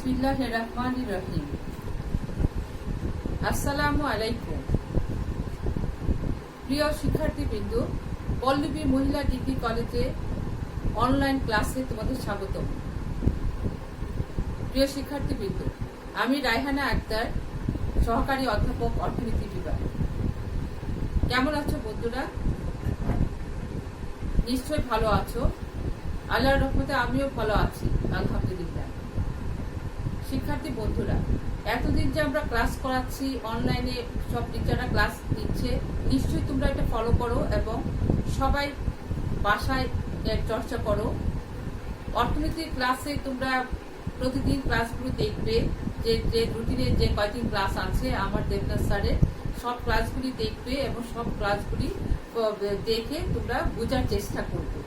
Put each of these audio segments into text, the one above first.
বিসমিল্লাহির রহমানির রহিম। আসসালামু আলাইকুম। প্রিয় শিক্ষার্থীবৃন্দ, পল্লবী মহিলা ডিগ্রি কলেজে অনলাইন ক্লাসে তোমাদের স্বাগত। প্রিয় শিক্ষার্থীবৃন্দ, আমি রায়হানা আক্তার, সহকারী অধ্যাপক, অর্থনীতি বিভাগ। কেমন আছো বন্ধুরা? নিশ্চয় ভালো আছো। আল্লাহর রহমতে আমিও ভালো আছি, আলহামদুলিল্লাহ। শিক্ষার্থী বন্ধুরা, এতদিন যে আমরা ক্লাস করাচ্ছি, অনলাইনে সব টিচাররা ক্লাস দিচ্ছে, নিশ্চয়ই তোমরা এটা ফলো করো এবং সবাই বাসায় চর্চা করো। অর্থনীতির ক্লাসে তোমরা প্রতিদিন ক্লাসগুলো দেখবে, যে রুটিনে যে কয়েকদিন ক্লাস আছে আমার দেবনাথ স্যারের, সব ক্লাসগুলি দেখবে এবং সব ক্লাসগুলি দেখে তোমরা বোঝার চেষ্টা করবে।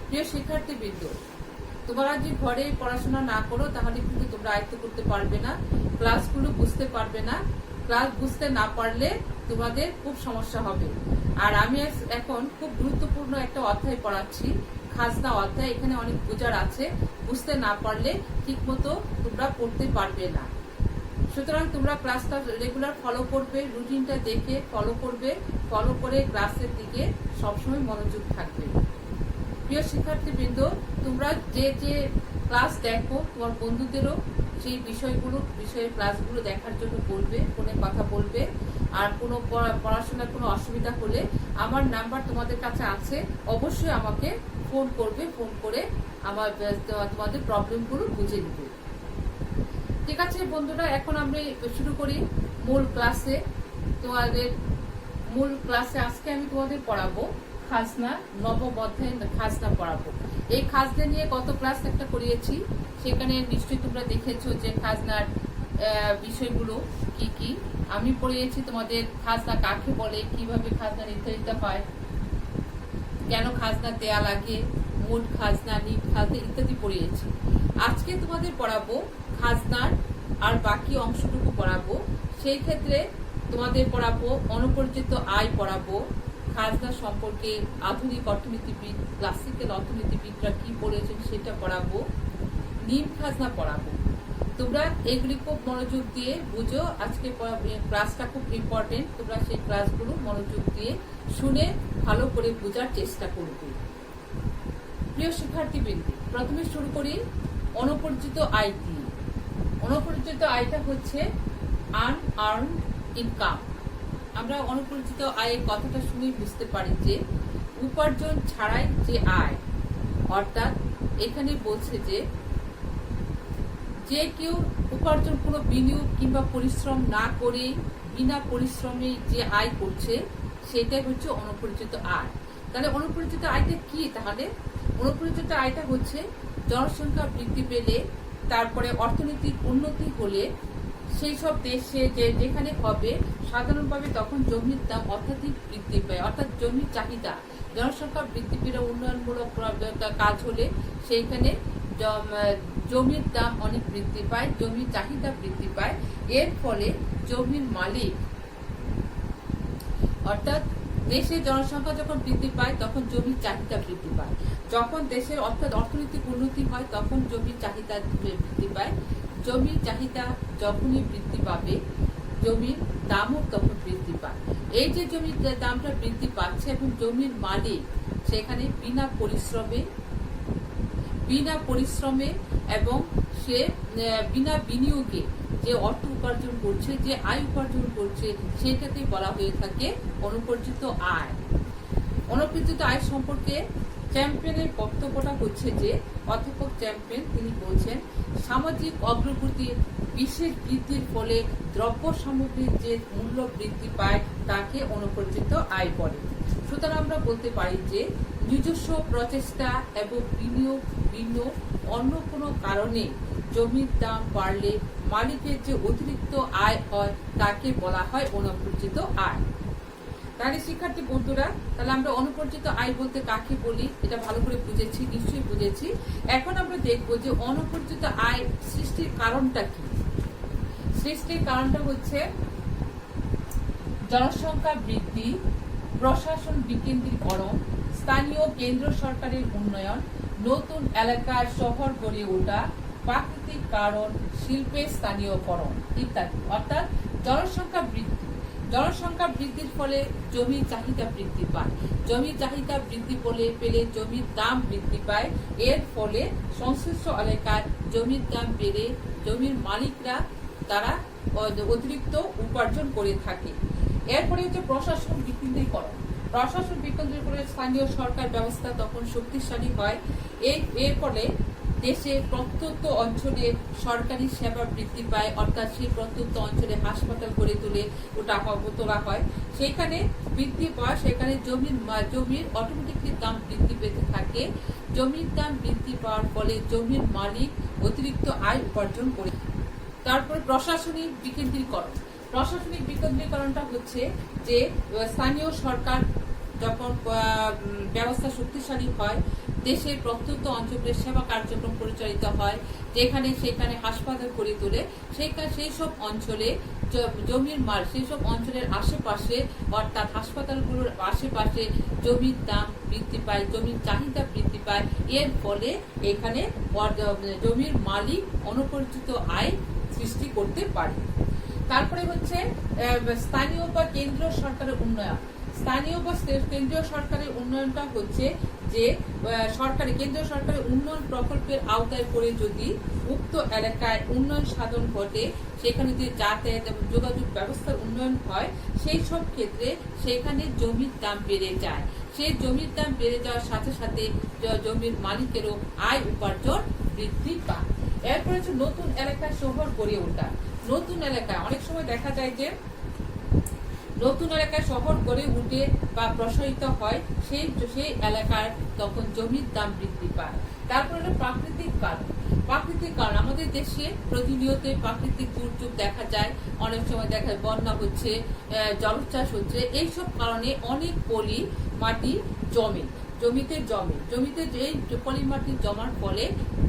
প্রিয় শিক্ষার্থীবৃন্দ, তোমরা যদি ঘরে পড়াশোনা না করো তাহলে কিন্তু তোমরা আয়ত্ত করতে পারবে না, ক্লাসগুলো বুঝতে পারবে না। ক্লাস বুঝতে না পারলে তোমাদের খুব সমস্যা হবে। আর আমি এখন খুব গুরুত্বপূর্ণ একটা অধ্যায় পড়াচ্ছি, খাজনা অধ্যায়। এখানে অনেক বোঝার আছে, বুঝতে না পারলে ঠিক মতো তোমরা পড়তে পারবে না। সুতরাং তোমরা ক্লাসটা রেগুলার ফলো করবে, রুটিনটা দেখে ফলো করে ক্লাসের দিকে সবসময় মনোযোগ থাকবে। প্রিয় শিক্ষার্থীবৃন্দ, তোমরা যে ক্লাস দেখো তোমার বন্ধুদেরও সেই বিষয়ে ক্লাসগুলো দেখার জন্য বলবে, ফোনে কথা বলবে। আর কোনো পড়াশোনার কোনো অসুবিধা হলে আমার নাম্বার তোমাদের কাছে আছে, অবশ্যই আমাকে ফোন করবে, ফোন করে তোমাদের প্রবলেমগুলো বুঝে দিবে। ঠিক আছে বন্ধুরা, এখন আমরা শুরু করি মূল ক্লাসে। আজকে আমি তোমাদের পড়াবো খাজনা, নবম অধ্যায় খাজনা পড়াবো। এই খাজনা নিয়ে গত ক্লাস একটা করিয়েছি, সেখানে নিশ্চয়ই তোমরা দেখেছো যে খাজনার বিষয়গুলো কি কি। আমি পড়িয়েছি তোমাদের খাজনা কাকে বলে, কিভাবে খাজনা নির্ধারিত হয়, কেন খাজনা দেয়া লাগে, মোট খাজনা, নিট খাজনা ইত্যাদি পড়িয়েছি। আজকে তোমাদের পড়াবো খাজনার আর বাকি অংশটুকু পড়াবো। সেই ক্ষেত্রে তোমাদের পড়াবো অনুপরিচিত আয় পড়াবো, খাজনা সম্পর্কে আধুনিক অর্থনীতিবিদ, ক্লাসিক্যাল অর্থনীতিবিদরা কি বলেছেন সেটা পড়াবো, নিম খাজনা পড়াবো। তোমরা এগুলি খুব মনোযোগ দিয়ে বুঝো। আজকে ক্লাসটা খুব ইম্পর্টেন্ট, তোমরা সেই ক্লাসগুলো মনোযোগ দিয়ে শুনে ভালো করে বোঝার চেষ্টা করবে। প্রিয় শিক্ষার্থীবৃন্দ, প্রথমে শুরু করি অনুপরিচিত আয় দিয়ে। অনুপরিচিত আয়টা হচ্ছে আনআর্নড ইনকাম। আমরা অনুপরিচিত আয়ের কথাটা শুনে বুঝতে পারি যে উপার্জন ছাড়াই যে আয়, অর্থাৎ এখানে বলছে যে কেউ উপার্জন কোনো বিনিয়োগ কিংবা পরিশ্রম না করে বিনা পরিশ্রমে যে আয় করছে সেটাই হচ্ছে অনুপরিচিত আয়। তাহলে অনুপরিচিত আয়টা কি? তাহলে অনুপরিচিত আয়টা হচ্ছে জনসংখ্যা বৃদ্ধি পেলে, তারপরে অর্থনৈতিক উন্নতি হলে সেই সব দেশে যেখানে হবে সাধারণভাবে তখন জমির দাম অত্যাধিক বৃদ্ধি পায়, অর্থাৎ জমির চাহিদা, জনসংখ্যা বৃদ্ধি পেলে, উন্নয়নমূলক কাজ হলে সেইখানে জমির দাম অনেক বৃদ্ধি পায়, জমির চাহিদা বৃদ্ধি পায়। এর ফলে জমির মালিক, অর্থাৎ দেশের জনসংখ্যা যখন বৃদ্ধি পায় তখন জমির চাহিদা বৃদ্ধি পায়। যখন দেশের অর্থাৎ অর্থনৈতিক উন্নতি হয় তখন জমির চাহিদা বৃদ্ধি পায়। জমির চাহিদা যখনই বৃদ্ধি পাবে জমির দামও তখন বৃদ্ধি পায়। এই যে জমির দামটা বৃদ্ধি পাচ্ছে এবং জমির মালিক সেখানে বিনা পরিশ্রমে এবং সে বিনা বিনিয়োগে যে অর্থ উপার্জন করছে, যে আয় উপার্জন করছে, সেটাতে বলা হয়ে থাকে অনুপরিচিত আয়। অনুপরিচিত আয় সম্পর্কে চ্যাম্পিয়নের বক্তব্যটা হচ্ছে যে অধ্যাপক চ্যাম্পিয়ন তিনি বলছেন, সামাজিক অগ্রগতির বিশেষ বৃদ্ধির ফলে দ্রব্য সামগ্রীর যে মূল্য বৃদ্ধি পায় তাকে অনুপরিচিত আয় বলে। সুতরাং আমরা বলতে পারি যে নিজস্ব প্রচেষ্টা এবং বিনিয়োগ ভিন্ন অন্য কোনো কারণে জমির দাম বাড়লে মালিকের যে অতিরিক্ত আয় হয় তাকে বলা হয় অনুপরিচিত আয়। তাহলে শিক্ষার্থী বন্ধুরা, তাহলে আমরা অনুপরিচিত আয় বলতে কাকে বলি এটা ভালো করে বুঝেছি, নিশ্চয়ই বুঝেছি। এখন আমরা দেখবো যে অনুপরিচিত আয় সৃষ্টির কারণটা কি। সৃষ্টির কারণটা হচ্ছে জনসংখ্যা বৃদ্ধি, প্রশাসন বিকেন্দ্রীকরণ, স্থানীয় কেন্দ্র সরকারের উন্নয়ন, নতুন এলাকার শহর গড়ে ওঠা, প্রাকৃতিক কারণ, শিল্পের স্থানীয়করণ ইত্যাদি। অর্থাৎ জনসংখ্যা বৃদ্ধি, জনসংখ্যা বৃদ্ধির ফলে জমির চাহিদা বৃদ্ধি পায়, জমির চাহিদা বৃদ্ধি পেলে জমির দাম বৃদ্ধি পায়। এর ফলে সংশ্লিষ্ট এলাকায় জমির দাম বেড়ে জমির মালিকরা তারা অতিরিক্ত উপার্জন করে থাকে। এরপরে হচ্ছে প্রশাসন বিকেন্দ্রীকরণ। প্রশাসন বিকেন্দ্রীকরণে স্থানীয় সরকার ব্যবস্থা তখন শক্তিশালী হয়। এর ফলে দেশে প্রত্যন্ত অঞ্চলে সরকারি সেবা বৃদ্ধি পায়, অর্থাৎ সেই প্রত্যন্ত অঞ্চলে হাসপাতাল গড়ে তোলা হয়। সেখানে বৃদ্ধি পায়, সেখানে জমির অটোমেটিকলি দাম বৃদ্ধি পেতে থাকে। জমির দাম বৃদ্ধি পাওয়ার ফলে জমির মালিক অতিরিক্ত আয় উপার্জন করে। তারপরে প্রশাসনিক বিকেন্দ্রীকরণ। প্রশাসনিক বিকেন্দ্রীকরণটা হচ্ছে যে স্থানীয় সরকার যখন ব্যবস্থা শক্তিশালী হয়, দেশের প্রত্যন্ত অঞ্চলের সেবা কার্যক্রম পরিচালিত হয়, সেখানে হাসপাতাল গড়ে তোলে। সেই সব অঞ্চলে জমির মাল, সেই সব অঞ্চলের আশেপাশে অর্থাৎ হাসপাতালগুলোর আশেপাশে জমির দাম বৃদ্ধি পায়, জমির চাহিদা বৃদ্ধি পায়। এর ফলে এখানে জমির মালিক অনপরিচিত আয় সৃষ্টি করতে পারে। তারপরে হচ্ছে স্থানীয় বা কেন্দ্রীয় সরকারের উন্নয়ন। স্থানীয় বা কেন্দ্রীয় সরকারের উন্নয়নটা হচ্ছে যে কেন্দ্রীয় সরকারের উন্নয়ন প্রকল্পের আওতায় পড়ে যদি উক্ত এলাকায় উন্নয়ন সাধন ঘটে, সেখানে যে যাতায়াত এবং যোগাযোগ ব্যবস্থার উন্নয়ন হয়, সেই সব ক্ষেত্রে সেখানে জমির দাম বেড়ে যায়। সেই জমির দাম বেড়ে যাওয়ার সাথে সাথে জমির মালিকেরও আয় উপার্জন বৃদ্ধি পায়। এরপরে হচ্ছে নতুন এলাকায় শহর গড়ে ওঠা। নতুন এলাকায় অনেক সময় দেখা যায় যে নতুন এলাকায় শহর গড়ে উঠে বা প্রসারিত হয়, সেই এলাকার তখন জমির দাম বৃদ্ধি পায়। তারপরে হলো প্রাকৃতিক কারণ। প্রাকৃতিক কারণ, আমাদের দেশে প্রতিনিয়ত প্রাকৃতিক দুর্যোগ দেখা যায়। অনেক সময় দেখা যায় বন্যা হচ্ছে, জলোচ্ছ্বাস হচ্ছে। এইসব কারণে অনেক পলি মাটি জমিতে যে পলি মাটি জমার ফলে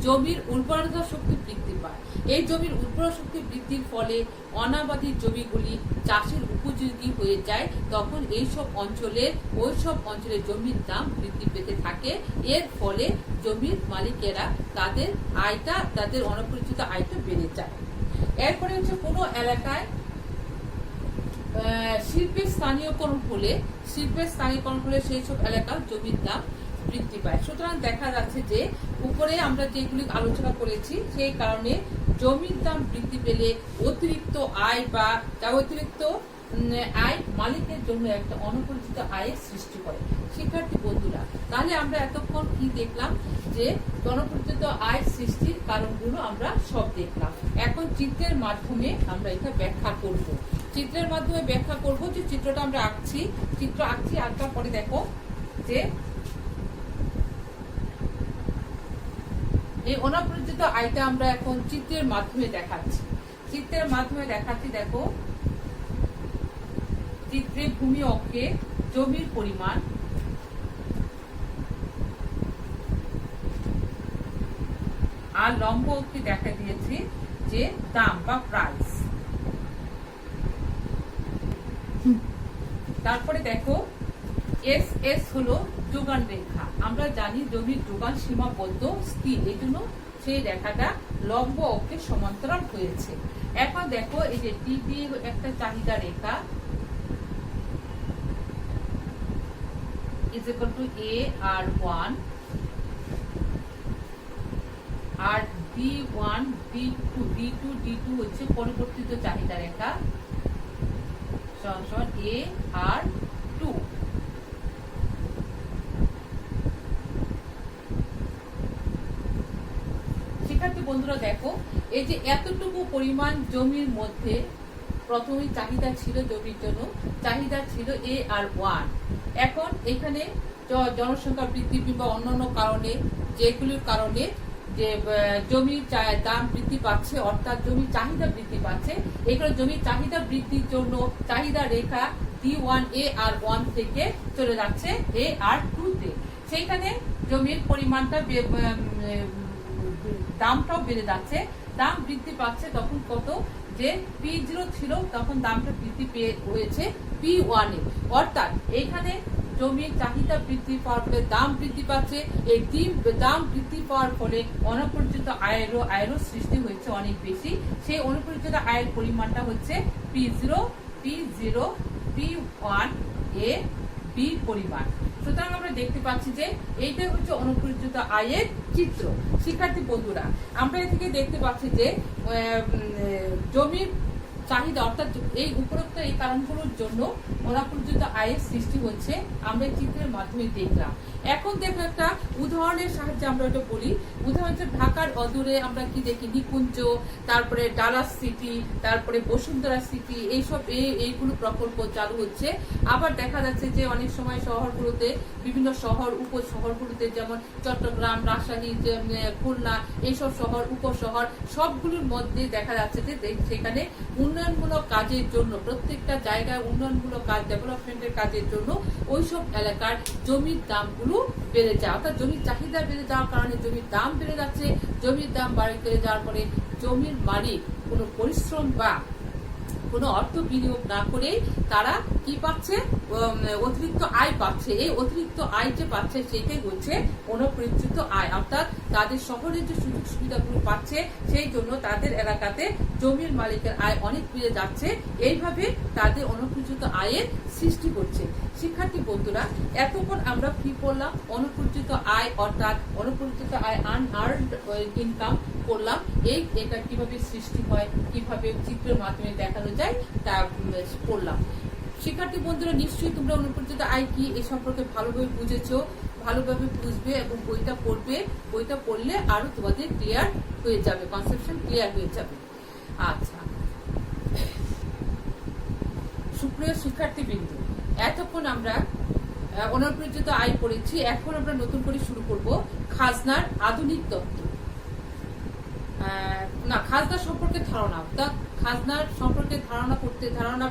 জমির উর্বরতা শক্তি বৃদ্ধি পায়। এই জমির উর্বর শক্তি বৃদ্ধির ফলে অনাবাদী জমিগুলি চাষের উপযোগী হয়ে যায়। তখন ওই সব অঞ্চলে জমির দাম বৃদ্ধি পেতে থাকে। এর ফলে জমির মালিকেরা তাদের অনপরিচিত আয়টা বেড়ে যায়। এরপরে হচ্ছে কোনো এলাকায় শিল্পের স্থানীয়করণ হলে সেই সব এলাকার জমির দাম বৃদ্ধি পায়। সুতরাং দেখা যাচ্ছে যে উপরে আমরা যেগুলি আলোচনা করেছি, সেই কারণে জমির দাম বৃদ্ধি পেলে অতিরিক্ত আয় মালিকের জন্য একটা অনপরিচিত আয়ের সৃষ্টি করে। শিক্ষার্থী বন্ধুরা, তাহলে আমরা এতক্ষণ কি দেখলাম যে অনপরিচিত আয় সৃষ্টির কারণগুলো আমরা সব দেখলাম। এখন চিত্রের মাধ্যমে আমরা এটা ব্যাখ্যা করব। যে চিত্রটা আমরা আঁকছি, আঁকার পরে দেখো যে এই অনপরিচিত আয়টা আমরা এখন চিত্রের মাধ্যমে দেখাচ্ছি। দেখো চিত্রে ভূমি অক্ষে জমির পরিমাণ, আর লম্ব অক্ষে দেখা দিয়েছি যে দাম বা প্রাইস। তারপরে দেখো এস হলো যোগান রেখা। আমরা জানি জমির যোগান সীমাবদ্ধ স্থির, এই জন্য সেই রেখাটা লম্ব অক্ষে সমান্তরাল হয়েছে। এখন দেখো এই যে ডিবি একটা চাহিদা রেখা is equal to A R1 R D1 D2 হচ্ছে পরিবর্তিত চাহিদা রেখা সমান A R2। শিক্ষার্থী বন্ধুরা দেখো, এই যে এতটুকু পরিমাণ জমির মধ্যে প্রথমেই চাহিদা ছিল, জমির জন্য চাহিদা ছিল AR1। এখন এখানে জনসংখ্যা বৃদ্ধি কিংবা অন্যান্য কারণে, যেগুলির কারণে যে জমির দাম বৃদ্ধি পাচ্ছে, অর্থাৎ জমির চাহিদা বৃদ্ধি পাচ্ছে, এখানে জমির চাহিদা বৃদ্ধির জন্য চাহিদা রেখা D1 AR1 থেকে চলে যাচ্ছে AR2 তে। সেইখানে জমির পরিমাণটা দামটাও বেড়ে যাচ্ছে। দাম বৃদ্ধি পাচ্ছে তখন কত, যে P0 ছিল তখন দামটা বৃদ্ধি পেয়ে হয়েছে P1 এ। অর্থাৎ এখানে জমির চাহিদা বৃদ্ধি পাওয়ার ফলে দাম বৃদ্ধি পাচ্ছে। এই দাম বৃদ্ধি পাওয়ার ফলে অনুপর্যিত আয়েরও সৃষ্টি হয়েছে অনেক বেশি। সেই অনুপর্যিত আয়ের পরিমাণটা হচ্ছে P0, P1, A, B পরিমাণ। সুতরাং আমরা দেখতে পাচ্ছি যে এইটাই হচ্ছে অনুপর্যিত আয়ের চিত্র। শিক্ষার্থী বন্ধুরা, আমরা এ থেকে দেখতে পাচ্ছি যে জমির চাহিদা অর্থাৎ এই উপরোক্ত এই কারণগুলোর জন্য অনুপর্যিত আয়ের সৃষ্টি হচ্ছে, আমরা এই চিত্রের মাধ্যমে দেখলাম। এখন দেখো একটা উদাহরণের সাহায্যে আমরা এটা বলি। উদাহরণ হচ্ছে ঢাকার অদূরে আমরা কি দেখি নিকুঞ্জ, তারপরে ডালাস সিটি, তারপরে বসুন্ধরা সিটি, এইগুলো প্রকল্প চালু হচ্ছে। আবার দেখা যাচ্ছে যে অনেক সময় শহরগুলোতে বিভিন্ন শহর উপশহরগুলোতে যেমন চট্টগ্রাম, রাজশাহী, খুলনা, এইসব শহর উপশহর সবগুলোর মধ্যে দেখা যাচ্ছে যে সেখানে উন্নয়নমূলক কাজের জন্য প্রত্যেকটা জায়গায় উন্নয়নমূলক কাজ ডেভেলপমেন্টের কাজের জন্য ওইসব এলাকার জমির দামগুলো বেড়ে যায়। অর্থাৎ জমির চাহিদা বেড়ে যাওয়ার কারণে জমির দাম বেড়ে যাচ্ছে। জমির দাম বেড়ে যাওয়ার পরে জমির মালিক কোনো পরিশ্রম বা কোনো অর্থ বিনিয়োগ না করে তারা কি পাচ্ছে, অতিরিক্ত আয় পাচ্ছে। এই অতিরিক্ত আয় যে পাচ্ছে সেটাই হচ্ছে অনুপর্যিত আয়। অর্থাৎ তাদের শহরের যে সুযোগ সুবিধাগুলো পাচ্ছে সেই জন্য তাদের এলাকাতে জমির মালিকের আয় অনেক বেড়ে যাচ্ছে। এইভাবে তাদের অনুপর্যিত আয়ের সৃষ্টি করছে। শিক্ষার্থী বন্ধুরা, এতক্ষণ আমরা কি করলাম, অনুপর্যিত আয় অর্থাৎ অনুপর্যিত আয় আনআর্নড ইনকাম করলাম। এটা কিভাবে সৃষ্টি হয়, কিভাবে চিত্রের মাধ্যমে দেখানো যায় তা পড়লাম। শিক্ষার্থী বন্ধুরা, নিশ্চয়ই তোমরা অনুপর্যিত আয় কি এ সম্পর্কে ভালোভাবে বুঝেছো, ভালোভাবে বুঝবে এবং বইটা পড়বে। বইটা পড়লে আরো তোমাদের ক্লিয়ার হয়ে যাবে, কনসেপশন ক্লিয়ার হয়ে যাবে। আচ্ছা সুপ্রিয় শিক্ষার্থী বিন্দু, এতক্ষণ আমরা অনুপর্যিত আয় পড়েছি। এখন আমরা নতুন করে শুরু করব খাজনার আধুনিক তত্ত্ব। খাজনা সম্পর্কে ধারণা, অর্থাৎ খাজনার সম্পর্কে ধারণা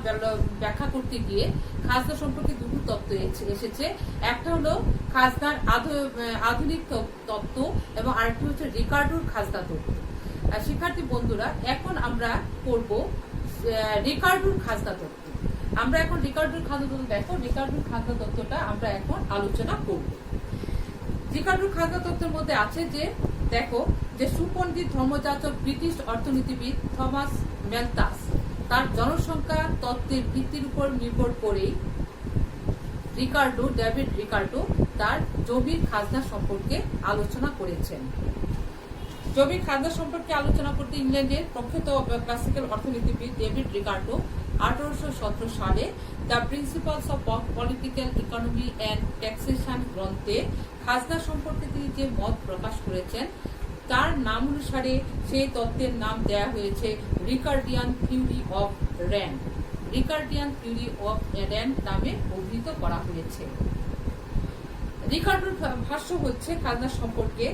ব্যাখ্যা করতে গিয়ে খাজনা সম্পর্কে দুটো তত্ত্ব এসেছে। একটা হলো খাজনার আধুনিক তত্ত্ব এবং আরেকটি হচ্ছে রিকার্ডোর খাজনা তত্ত্ব। শিক্ষার্থী বন্ধুরা, এখন আমরা পড়ব রিকার্ডোর খাজনা তত্ত্ব। আমরা এখন রিকার্ডোর খাজনা তত্ত্ব দেখো, রিকার্ডোর খাজনা তত্ত্বটা আমরা এখন আলোচনা করব। রিকার্ডোর খাজনা তত্ত্বের মধ্যে আছে যে দেখো যে সুপণ্ডিত ধর্মযাজক ব্রিটিশ অর্থনীতিবিদ থমাস ম্যালথাস তার জনসংখ্যা তত্ত্বের ভিত্তির উপর নির্ভর করে ডেভিড রিকার্ডো তার জমির খাজনা সম্পর্কে আলোচনা করেছেন। জমির খাজনা সম্পর্কে আলোচনা করতে ইংল্যান্ডের প্রখ্যাত ক্লাসিক্যাল অর্থনীতিবিদ ডেভিড রিকার্ডো 1817 সালে the principles of political economy and taxation গ্রন্থে খাজনা সম্পর্কে তিনি যে মত প্রকাশ করেছেন তার নাম অনুসারে সেই তত্ত্বের নাম দেয়া হয়েছে Ricardian theory of rent. Ricardian theory of rent নামে অভিহিত করা হয়েছে। রিকার্ডোর ভাষ্য হচ্ছে খাজনা সম্পর্কে,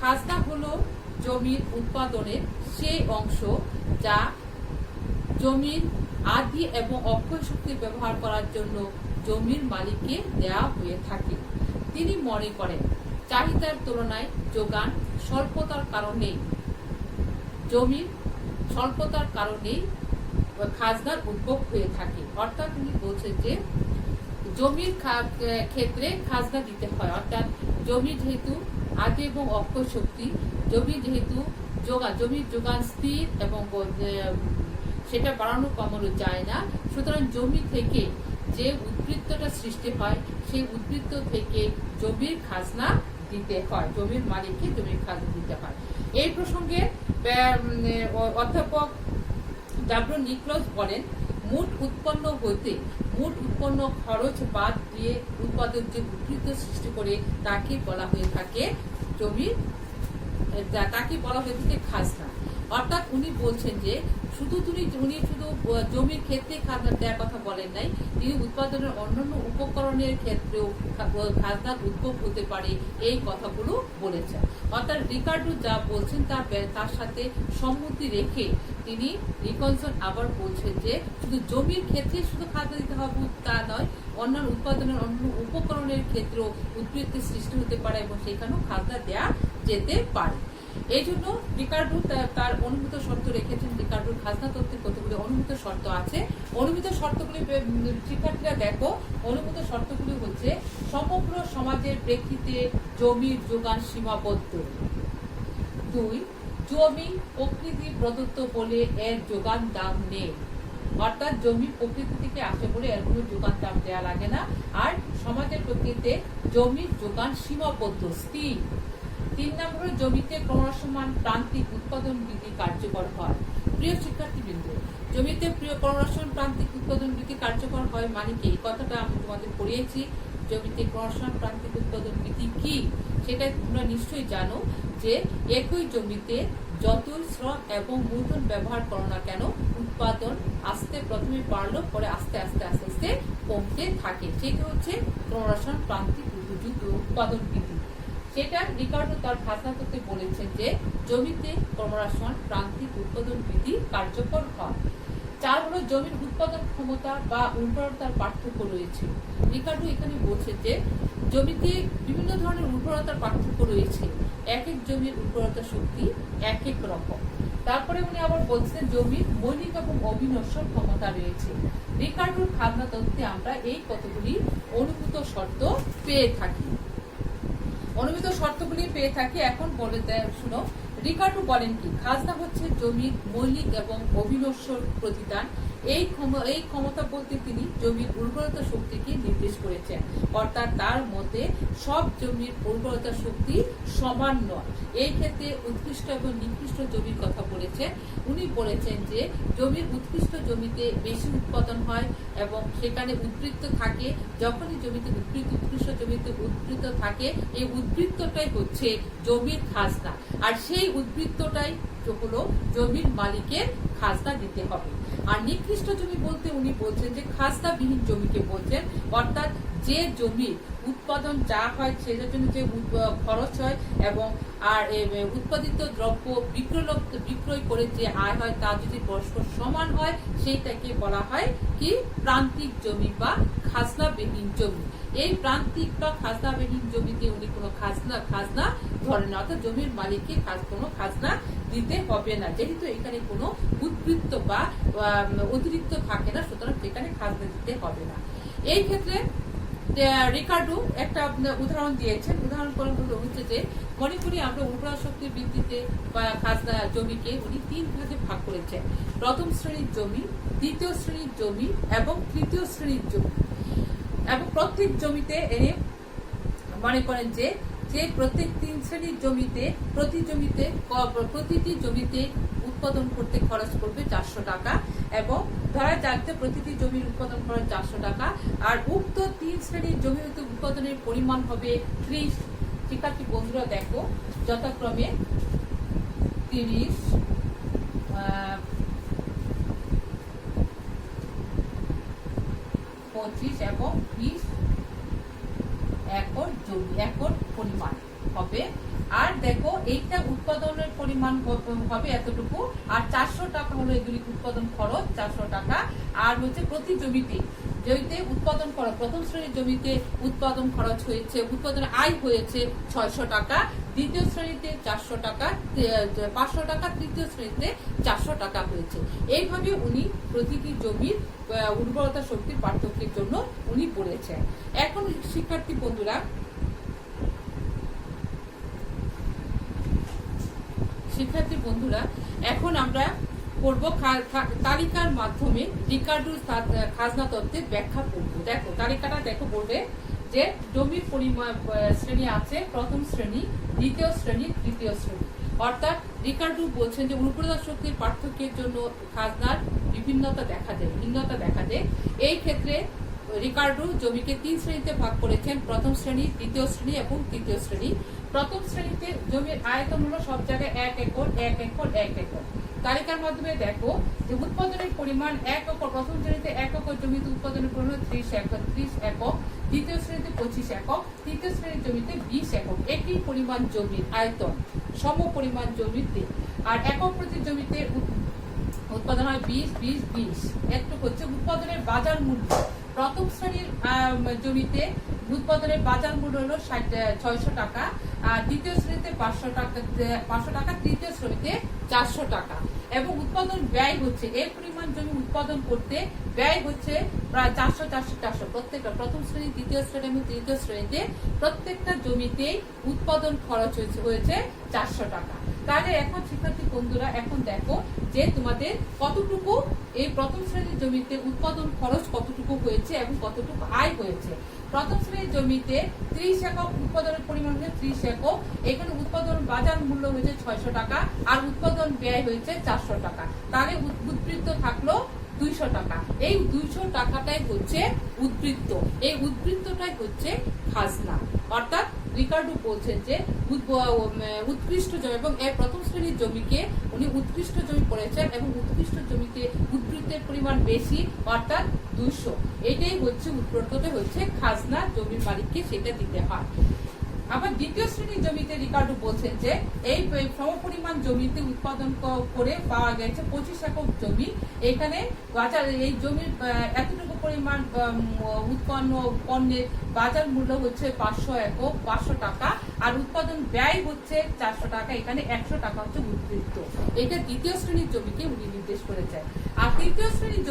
খাজনা হলো জমির উৎপাদনের সেই অংশ যা জমির আদি এবং অক্ষয় শক্তি ব্যবহার করার জন্য জমির মালিককে দেয়া হয়ে থাকে। তিনি মনে করেন চাহিদার তুলনায় যোগান স্বল্পতার কারণেই খাজনার উদ্ভব হয়ে থাকে। অর্থাৎ তিনি বলছেন যে জমির ক্ষেত্রে খাজনা দিতে হয়। অর্থাৎ জমি যেহেতু আদি এবং অক্ষয় শক্তি, জমির যোগান স্থির এবং সেটা বাড়ানো কমানো যায় না। সুতরাং জমি থেকে যে উদ্বৃত্তটা সৃষ্টি হয় সেই উদ্বৃত্ত থেকে জমির খাজনা দিতে হয়, জমির মালিককে জমির খাজনা দিতে হয়। এই প্রসঙ্গে অধ্যাপক ডাব্লিউ নিকলস বলেন মোট উৎপন্ন খরচ বাদ দিয়ে উৎপাদক যে উদ্বৃত্ত সৃষ্টি করে তাকে বলা হয়ে থাকে খাজনা। অর্থাৎ উনি বলছেন যে উনি শুধু জমির ক্ষেত্রে খাজনা দেওয়ার কথা বলেন নাই, তিনি উৎপাদনের অন্যান্য উপকরণের ক্ষেত্রেও খাজনার উদ্ভব হতে পারে এই কথাগুলো বলেছেন। অর্থাৎ রিকার্ডো যা বলছেন তার সাথে সম্মতি রেখে তিনি নিকলসন আবার বলছেন যে শুধু জমির ক্ষেত্রে শুধু খাজনা দিতে হবে তা নয়, অন্যান্য উৎপাদনের অন্য উপকরণের ক্ষেত্রেও উদ্বৃত্তের সৃষ্টি হতে পারে এবং সেখানেও খাজনা দেওয়া যেতে পারে। এই জন্য রিকার্ডো তার অনুমিত শর্ত রেখেছেন। রিকার্ডোর খাজনা তত্ত্বের কতগুলি অনুমিত শর্ত আছে। অনুমিত শর্তগুলি শিক্ষার্থীরা দেখো, অনুমিত শর্তগুলি হচ্ছে সমগ্র সমাজের প্রেক্ষিতে জমির যোগান সীমাবদ্ধ। 2, জমি প্রকৃতি প্রদত্ত বলে এর যোগান দাম নেই, অর্থাৎ জমি প্রকৃতি থেকে আসে বলে এর কোনো যোগান দাম দেওয়া লাগে না। আর সমাজের প্রকৃতিতে জমির যোগান সীমাবদ্ধ, স্থির। 3 নম্বরে জমিতে ক্রমসমান প্রান্তিক উৎপাদন বৃদ্ধি কার্যকর হয়। প্রিয় শিক্ষার্থীবৃন্দ, জমিতে ক্রমসমান প্রান্তিক উৎপাদন বৃদ্ধি কার্যকর হয় মানে কি? এই কথাটা আমি তোমাদের পড়িয়েছি। জমিতে ক্রমসমান প্রান্তিক উৎপাদন বৃদ্ধি কি সেটা তোমরা নিশ্চয়ই জানো, যে একই জমিতে যতই শ্রম এবং মূলধন ব্যবহার করো না কেন, উৎপাদন প্রথমে বাড়লো, পরে আস্তে আস্তে কমতে থাকে। সেটা হচ্ছে ক্রমসমান প্রান্তিক উৎপাদন বৃদ্ধি। সেটা রিকার্ডো তার খাজনা তত্ত্বে বলেছেন যে জমিতে ক্রমসমান প্রান্তিক উৎপাদন বৃদ্ধি কার্যকর হয়। 4 হলো জমির উৎপাদন ক্ষমতা বা উর্বরতার পার্থক্য রয়েছে। রিকার্ডো এখানে বলছে যে জমিতে বিভিন্ন ধরনের উর্বরতার পার্থক্য রয়েছে, এক এক জমির উর্বরতা শক্তি এক এক রকম। তারপরে উনি আবার বলছেন জমির মৌলিক এবং অবিনশ্বর ক্ষমতা রয়েছে। রিকার্ডোর খাজনা তত্ত্বে আমরা এই কতগুলি অনুমিত শর্ত পেয়ে থাকি। অনুমিত শর্তগুলি পেয়ে থাকি। এখন বলে শুনো, রিকার্ডো বলেন কি? খাজনা হচ্ছে জমির মৌলিক এবং অবিনশ্বর প্রতিদান। এই ক্ষমতা বলতে তিনি জমির উর্বরতা শক্তিকে নির্দেশ করেছেন, অর্থাৎ তার মতে সব জমির উর্বরতা শক্তি সমান নয়। এই ক্ষেত্রে উৎকৃষ্ট এবং নিকৃষ্ট জমির কথা বলেছেন। উনি বলেছেন যে জমির উৎকৃষ্ট জমিতে বেশি উৎপাদন হয় এবং সেখানে উদ্বৃত্ত থাকে। যখনই জমিতে উৎকৃষ্ট জমিতে উদ্বৃত্ত থাকে, এই উদ্বৃত্তটাই হচ্ছে জমির খাজনা, আর সেই উদ্বৃত্তটাই হলো জমির মালিকের খাজনা দিতে হবে। আর নিকৃষ্ট জমি বলতে উনি বলছেন যে খাজনাবিহীন জমিকে বলছেন, অর্থাৎ যে জমির উৎপাদন যা হয় সেটার জন্য যে খরচ হয় এবং আর উৎপাদিত দ্রব্য বিক্রয় করে যে আয় হয় তা যদি পরস্পর সমান হয়, সেইটাকে বলা হয় কি? প্রান্তিক জমি বা খাজনাবিহীন জমি। এই প্রান্তিক বা খাজনাবিহীন জমিতে উনি কোনো খাজনা ধরেন না, অর্থাৎ জমির মালিককে কোনো খাজনা দিতে হবে না, যেহেতু এখানে কোনো উদ্বৃত্ত বা অতিরিক্ত থাকে না, সুতরাং সেখানে খাজনা দিতে হবে না। এই ক্ষেত্রে রিকার্ডো একটা উদাহরণ দিয়েছেন। উদাহরণ হচ্ছে যে মনে করি আমরা উর্বরা শক্তির ভিত্তিতে বা খাজনা জমিকে উনি 3 ভাগে ভাগ করেছেন: প্রথম শ্রেণীর জমি, দ্বিতীয় শ্রেণীর জমি এবং তৃতীয় শ্রেণীর জমি। এবং প্রত্যেক জমিতে এনে মনে করেন যে প্রত্যেক 3 শ্রেণীর জমিতে প্রতিটি জমিতে উৎপাদন করতে খরচ করবে 400 টাকা, এবং ধরা যাচ্ছে প্রতিটি জমির উৎপাদন খরচ 400 টাকা, আর উক্ত 3 শ্রেণীর জমি হতে উৎপাদনের পরিমাণ হবে 30। শিক্ষার্থী বন্ধুরা দেখো, যথাক্রমে 30, 25 এবং 20 একর জমি, একর পরিমাণ হবে। আর দেখো এইটা উৎপাদনের পরিমাণ হবে এতটুকু, আর 400 টাকা হলো এগুলি উৎপাদন খরচ 400 টাকা। আর হচ্ছে প্রতি জমিতে উৎপাদন খরচ, প্রথম শ্রেণীর জমিতে উৎপাদন খরচ হয়েছে, উৎপাদনের আয় হয়েছে 600 টাকা, দ্বিতীয় শ্রেণীতে 400 টাকা, 500 টাকা, তৃতীয় শ্রেণীতে 400 টাকা হয়েছে। এইভাবে উনি প্রতিটি জমির উর্বরতা শক্তির পার্থক্যের জন্য উনি বলেছেন। এখন শিক্ষার্থী বন্ধুরা, এখন আমরা করব তালিকার মাধ্যমে রিকার্ডোর খাজনা তত্ত্বের ব্যাখ্যা করব। দেখো তালিকাটা দেখো, বলবে যে জমির পরিমাণ শ্রেণী আছে: প্রথম শ্রেণী, দ্বিতীয় শ্রেণী, তৃতীয় শ্রেণী। অর্থাৎ রিকার্ডো বলছেন যে উর্বরতা শক্তির পার্থক্যের জন্য খাজনার ভিন্নতা দেখা যায়। এই ক্ষেত্রে রিকার্ডো জমিকে 3 শ্রেণীতে ভাগ করেছেন: প্রথম শ্রেণী, দ্বিতীয় শ্রেণী এবং তৃতীয় শ্রেণী। প্রথম শ্রেণীতে জমির আয়তন হলো সব জায়গায় 1 একর, 1 একর, 1 একর। তালিকার মাধ্যমে দেখো যে উৎপাদনের পরিমাণ 1 একর, প্রথম শ্রেণীতে 1 একর জমিতে উৎপাদনের পরিমাণ 30 একক, দ্বিতীয় শ্রেণীতে 25 একক, তৃতীয় শ্রেণীর জমিতে 20 একক। একই পরিমাণ জমির আয়তন, সম পরিমাণ জমিতে, আর একক প্রতি জমিতে উৎপাদন হয় 20, 20, 20। একটু হচ্ছে উৎপাদনের বাজার মূল্য। প্রথম শ্রেণীর জমিতে উৎপাদনের বাজার মূল্য হলো 600 টাকা, আর দ্বিতীয় শ্রেণীতে 500 টাকা, তৃতীয় শ্রেণীতে 400 টাকা। এবং উৎপাদন ব্যয় হচ্ছে, এই পরিমাণ জমি উৎপাদন করতে ব্যয় হচ্ছে প্রায় 400 প্রত্যেকটা প্রথম শ্রেণী, দ্বিতীয় শ্রেণী এবং তৃতীয় শ্রেণীতে প্রত্যেকটা জমিতেই উৎপাদন খরচ হয়েছে 400 টাকা। তাহলে এখন শিক্ষার্থী বন্ধুরা এখন দেখো যে তোমাদের কতটুকু এই প্রথম শ্রেণীর জমিতে উৎপাদন খরচ কতটুকু হয়েছে এবং কতটুকু আয় হয়েছে। প্রথম শ্রেণীর জমিতে 30 একক উৎপাদনের পরিমাণ হচ্ছে 30 একক, এখানে উৎপাদন বাজার মূল্য হয়েছে 600 টাকা আর উৎপাদন ব্যয় হয়েছে 400 টাকা। তাহলে উদ্বৃত্ত থাকলো 200 টাকা। এই 200 টাকাটাই হচ্ছে উদ্বৃত্ত, এই উদ্বৃত্তটাই হচ্ছে খাজনা। অর্থাৎ রিকার্ডো বলছেন যে উৎকৃষ্ট জমি, এবং এই প্রথম শ্রেণীর জমিকে উনি উৎকৃষ্ট জমি করেছেন এবং উৎকৃষ্ট জমিতে উদ্বৃত্তের পরিমাণ বেশি, অর্থাৎ 200। এটাই হচ্ছে উদ্বৃত্তটা হচ্ছে খাজনা, জমির মালিককে সেটা দিতে হয়। আবার দ্বিতীয় শ্রেণীর জমিতে রিকার্ডো বলছেন যে এই সমপরিমাণ জমিতে উৎপাদন করে পাওয়া গেছে 25 একক জমি, এখানে বাজার এই জমির এতটুকু পরিমাণ উৎপন্ন পণ্যের বাজার মূল্য হচ্ছে 500 একক 500 টাকা, আর উৎপাদন ব্যয় হচ্ছে 400 টাকা, এখানে 100 টাকা হচ্ছে উদ্বৃত্ত। এটা দ্বিতীয় শ্রেণীর জমিকে উনি নির্দেশ করেছেন। আর তৃতীয় শ্রেণীর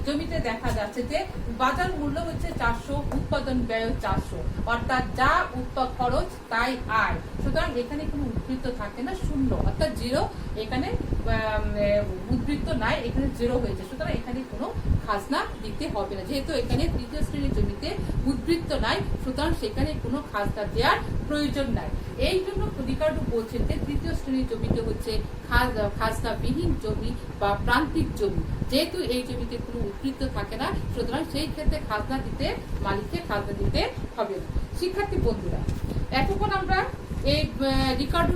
জমিতে দেখা যাচ্ছে যে বাজার মূল্য হচ্ছে 400, উৎপাদন ব্যয় 400, অর্থাৎ যা উৎপাদন খরচ তাই আয়, সুতরাং এখানে কোনো উদ্বৃত্ত থাকে না, শূন্য, অর্থাৎ জিরো। এখানে উদ্বৃত্ত নাই, এখানে জিরো হয়েছে, সুতরাং এখানে কোনো খাজনা দিতে হবে না। যেহেতু এখানে তৃতীয় শ্রেণীর জমিতে উদ্বৃত্ত নাই, সুতরাং সেখানে কোনো খাজনা দেওয়ার প্রয়োজন নাই। এই জন্য রিকার্ডো বলছেন যে তৃতীয় শ্রেণীর জমিতে হচ্ছে খাজনাবিহীন জমি বা প্রান্তিক জমি। যেহেতু এই জমিতে কোনো উদ্বৃত্ত থাকে না, সুতরাং সেই ক্ষেত্রে মালিককে খাজনা দিতে হবে না। শিক্ষার্থী বন্ধুরা, এতক্ষণ আমরা এই রিকার্ডো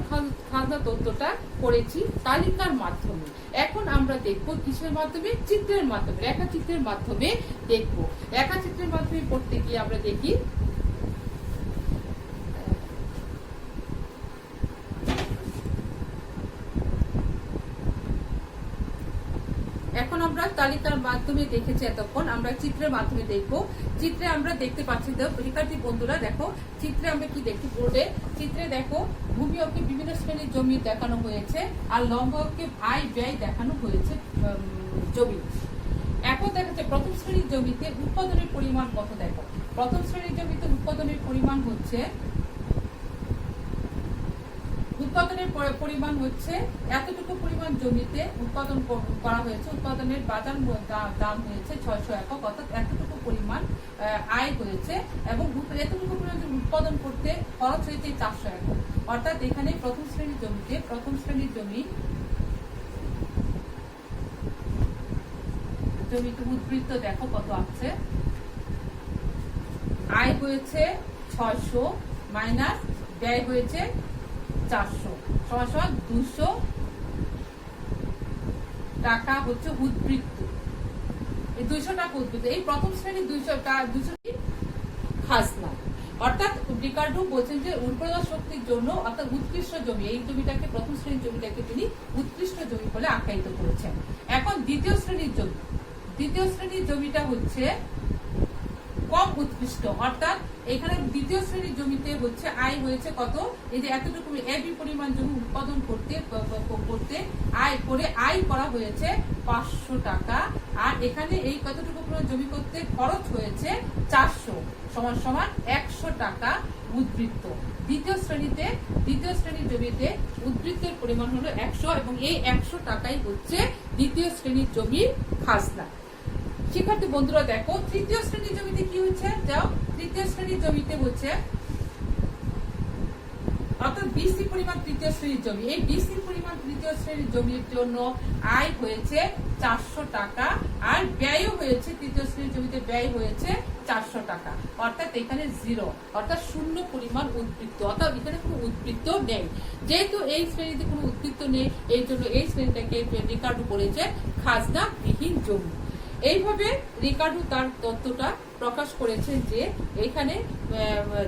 খাজনা তথ্যটা করেছি তালিকার মাধ্যমে। এখন আমরা দেখব কিসের মাধ্যমে? চিত্রের মাধ্যমে, রেখাচিত্রের মাধ্যমে দেখব। রেখাচিত্রের মাধ্যমে পড়তে গিয়ে আমরা দেখি এখন আমরা তালিকার মাধ্যমে দেখেছি, এতক্ষণ আমরা চিত্রের মাধ্যমে দেখবো। চিত্রে আমরা দেখতে পাচ্ছি, শিক্ষার্থী বন্ধুরা দেখো চিত্রে আমরা কি দেখি, বোর্ডে চিত্রে দেখো ভূমি অঙ্কে বিভিন্ন শ্রেণীর জমি দেখানো হয়েছে আর লম্ব অঙ্কে আয় ব্যয় দেখানো হয়েছে জমি। এখন দেখা যাচ্ছে প্রথম শ্রেণীর জমিতে উৎপাদনের পরিমাণ কত। দেখো প্রথম শ্রেণীর জমিতে উৎপাদনের পরিমাণ হচ্ছে এতটুকু পরিমাণ জমিতে উৎপাদন করা হয়েছে, উৎপাদনের বাজার দাম হয়েছে 600 একক, অর্থাৎ এতটুকু পরিমাণ আয় হয়েছে, এবং এতটুকু পরিমাণ উৎপাদন করতে খরচ হয়েছে 400 একক। অর্থাৎ এখানে প্রথম শ্রেণীর জমিতে উদ্বৃত্ত দেখো কত আছে, আয় হয়েছে 600 মাইনাস ব্যয় হয়েছে 400 সমান 200 টাকা হচ্ছে উদ্বৃত্ত। এই 200 টাকা উদ্বৃত্ত, এই প্রথম শ্রেণীর 200 খাজনা। অর্থাৎ রিকার্ডো বলছেন যে উর্বরতা শক্তির জন্য, অর্থাৎ উৎকৃষ্ট জমি, এই জমিটাকে প্রথম শ্রেণীর জমিটাকে তিনি উৎকৃষ্ট জমি বলে আখ্যায়িত করেছেন। এখন দ্বিতীয় শ্রেণীর জমিটা হচ্ছে কম উৎকৃষ্ট, অর্থাৎ এখানে দ্বিতীয় শ্রেণীর জমিতে হচ্ছে আয় হয়েছে কত, এই যে এতটুকু এবি পরিমাণ জমি উৎপাদন করতে আয় করা হয়েছে 500 টাকা, আর এখানে এই কতটুকু পরিমাণ জমি করতে খরচ হয়েছে 400 সমান 100 টাকা উদ্বৃত্ত। দ্বিতীয় শ্রেণীর জমিতে উদ্বৃত্তের পরিমাণ হলো 100, এবং এই 100 টাকাই হচ্ছে দ্বিতীয় শ্রেণীর জমির খাজনা। শিক্ষার্থী বন্ধুরা দেখো তৃতীয় শ্রেণীর জমিতে কি হচ্ছে, যাও তৃতীয় শ্রেণীর জমিতে হচ্ছে অর্থাৎ বিসি পরিমাণ তৃতীয় শ্রেণীর জমি, এই বিসি পরিমাণ তৃতীয় শ্রেণীর জমির জন্য আয় হয়েছে 400 টাকা, আর ব্যয়ও হয়েছে তৃতীয় শ্রেণীর জমিতে ব্যয় হয়েছে 400 টাকা, অর্থাৎ এখানে জিরো, অর্থাৎ শূন্য পরিমাণ উদ্বৃত্ত, অর্থাৎ এখানে কোনো উদ্বৃত্ত নেই। যেহেতু এই শ্রেণীতে কোনো উদ্বৃত্ত নেই, এই জন্য এই শ্রেণীটাকে রিকার্ডো করেছে খাজনা বিহীন জমি। এইভাবে রিকার্ডো তার তত্ত্বটা প্রকাশ করেছেন যে এখানে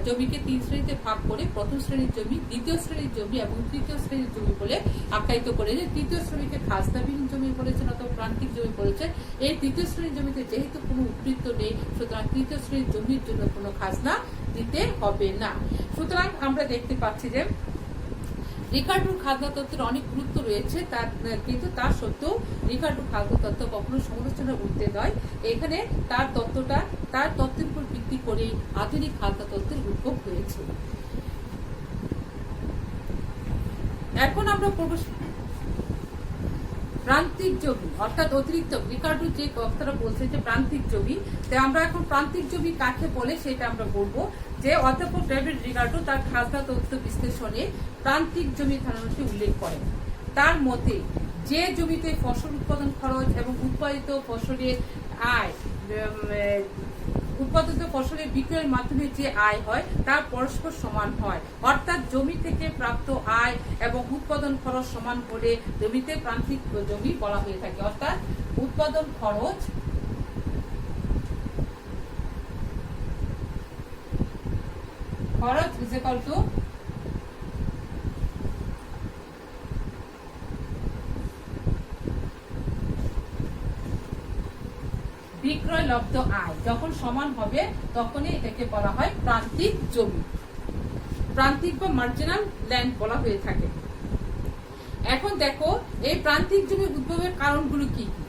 জমিকে 3 শ্রেণীতে ভাগ করে প্রথম শ্রেণীর জমি, দ্বিতীয় শ্রেণীর জমি এবং তৃতীয় শ্রেণীর জমি বলে আখ্যায়িত করে। তৃতীয় শ্রেণীকে খাজনাবিহীন জমি বলেছেন অথবা প্রান্তিক জমি বলেছেন। এই তৃতীয় শ্রেণীর জমিতে যেহেতু কোনো উদ্বৃত্ত নেই, সুতরাং তৃতীয় শ্রেণীর জমির জন্য কোনো খাজনা দিতে হবে না। সুতরাং আমরা দেখতে পাচ্ছি যে রিকার্ডোর খাজনা তত্ত্বের অনেক গুরুত্ব রয়েছে, কিন্তু তার সত্ত্বেও রিকার্ডোর খাজনা তত্ত্ব কখনো সমালোচনার ঊর্ধ্বে নয়। এখানে তার তত্ত্বের উপর ভিত্তি করে আধুনিক খাজনা তত্ত্বের উদ্ভব হয়েছে। এখন আমরা প্রান্তিক জমি অর্থাৎ অতিরিক্ত, রিকার্ডো যে কথাটা বলছে যে প্রান্তিক জমি, তাই আমরা এখন প্রান্তিক জমি কাকে বলে সেটা আমরা বলবো। যে অধ্যাপক ডেভিড রিকার্ডো তার খাজনা তত্ত্ব বিশ্লেষণে প্রান্তিক জমি ধারণাটি উল্লেখ করেন। তার মতে যে জমিতে ফসল উৎপাদন খরচ এবং উৎপাদিত ফসলের আয়, উৎপাদিত ফসলের বিক্রয়ের মাধ্যমে যে আয় হয় তা পরস্পর সমান হয়, অর্থাৎ জমি থেকে প্রাপ্ত আয় এবং উৎপাদন খরচ সমান হলে জমিতে প্রান্তিক জমি বলা হয়ে থাকে। অর্থাৎ উৎপাদন খরচ is equal to বিক্রয় লব্ধ আয় যখন সমান হবে তখনই এটাকে বলা হয় প্রান্তিক জমি, প্রান্তিক বা মার্জিনাল ল্যান্ড বলা হয়ে থাকে। এখন দেখো এই প্রান্তিক জমি উদ্ভবের কারণগুলো কি কি।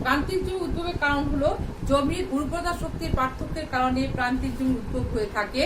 প্রান্তিক জমি উদ্ভবের কারণ হলো জমির উর্বরতা শক্তির পার্থক্যের কারণে প্রান্তিক জমি উদ্ভব হয়ে থাকে।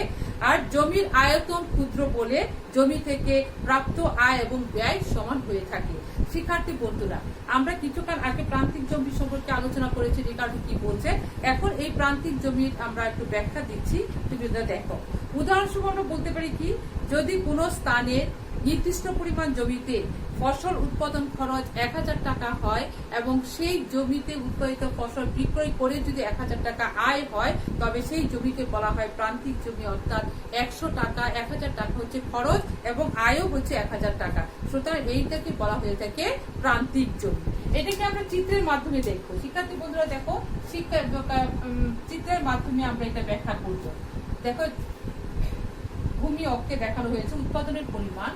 আর জমির আয়তন ক্ষুদ্র বলে জমি থেকে প্রাপ্ত আয় এবং ব্যয় সমান হয়ে থাকে। শিক্ষার্থী বন্ধুরা, আমরা কিছুক্ষণ আগে প্রান্তিক জমি সম্পর্কে আলোচনা করেছি, রিকার্ডো কি বলছে। এখন এই প্রান্তিক জমির আমরা একটু ব্যাখ্যা দিচ্ছি, তুমি দেখো। উদাহরণস্বরূপ আমরা বলতে পারি কি, যদি কোনো স্থানের নির্দিষ্ট পরিমাণ জমিতে ফসল উৎপাদন খরচ 1000 টাকা হয় এবং সেই জমিতে উৎপাদিত ফসল বিক্রয় করে যদি 1000 টাকা আয় হয়, তবে সেই জমিকে বলা হয় প্রান্তিক জমি। অর্থাৎ 100 টাকা, 1000 টাকা হচ্ছে খরচ এবং আয়ও হচ্ছে 1000 টাকা। সুতরাং এইটাকে বলা হয়ে থাকে প্রান্তিক জমি। এটাকে আমরা চিত্রের মাধ্যমে দেখবো। শিক্ষার্থী বন্ধুরা দেখো, চিত্রের মাধ্যমে আমরা এটা ব্যাখ্যা করবো। দেখো, ভূমি অক্ষে দেখানো হয়েছে উৎপাদনের পরিমাণ,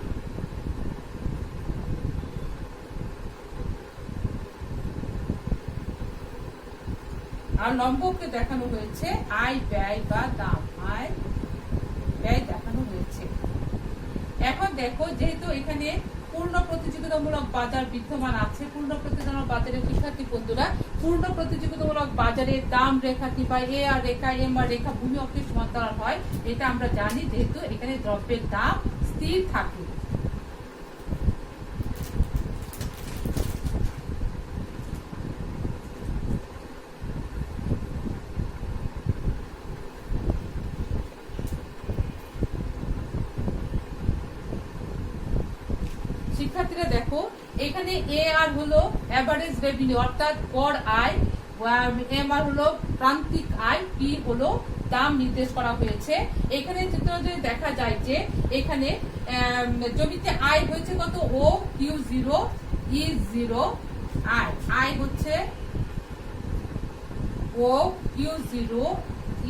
আর লম্ব অক্ষে দেখানো হয়েছে আয় ব্যয় বা দাম, আয় ব্যয় দেখানো হয়েছে। এখন দেখো, যেহেতু এখানে পূর্ণ প্রতিযোগিতামূলক বাজার বিদ্যমান আছে, পূর্ণ প্রতিযোগিতামূলক বাজারের শিক্ষার্থী বন্ধুরা, পূর্ণ প্রতিযোগিতামূলক বাজারের দাম রেখা কিংবা এ আর রেখা, এম আর রেখা ভূমি অক্ষের সমান্তরাল হয়, এটা আমরা জানি, যেহেতু এখানে দ্রব্যের দাম স্থির থাকে। শিক্ষার্থীরা দেখো, এখানে এ আর হলো এভারেজ রেভিনিউ অর্থাৎ গড় আয়, এম আর হলো প্রান্তিক আয়, পি হলো দাম নির্দেশ করা হয়েছে। এখানে চিত্র যদি দেখা যায় যে এখানে জমিতে আয় হয়েছে কত, ও কিউ 0 ই 0 আয়, আয় হচ্ছে ও কিউ 0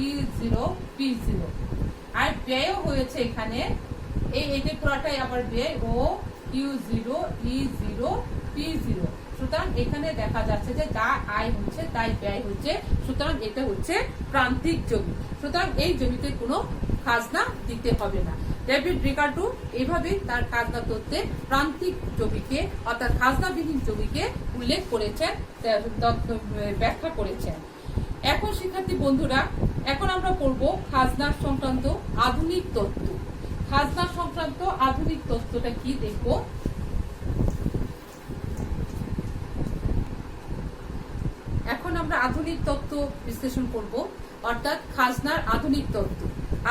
ই 0 পি 0, আর ব্যয়ও হয়েছে এখানে এইটা পুরোটাই আবার ব্যয়, ও কিউ 0 ই 0 পি 0। সুতরাং এখানে দেখা যাচ্ছে যে যা আয় হচ্ছে তাই ব্যয় হচ্ছে, সুতরাং এটা হচ্ছে প্রান্তিক জমি। সুতরাং এই জমিতে কোনো খাজনা দিতে হবে না। ডেভিড রিকার্ডো এইভাবে তার খাজনা তত্ত্বে প্রান্তিক জমিকে অর্থাৎ খাজনাবিহীন জমিকে উল্লেখ করেছেন, ব্যাখ্যা করেছেন। এখন শিক্ষার্থী বন্ধুরা, এখন আমরা পড়ব খাজনা সংক্রান্ত আধুনিক তত্ত্ব। খাজনা সংক্রান্ত আধুনিক তত্ত্বটা কি দেখব। এখন আমরা আধুনিক তত্ত্ব বিশ্লেষণ করব, অর্থাৎ খাজনার আধুনিক তত্ত্ব।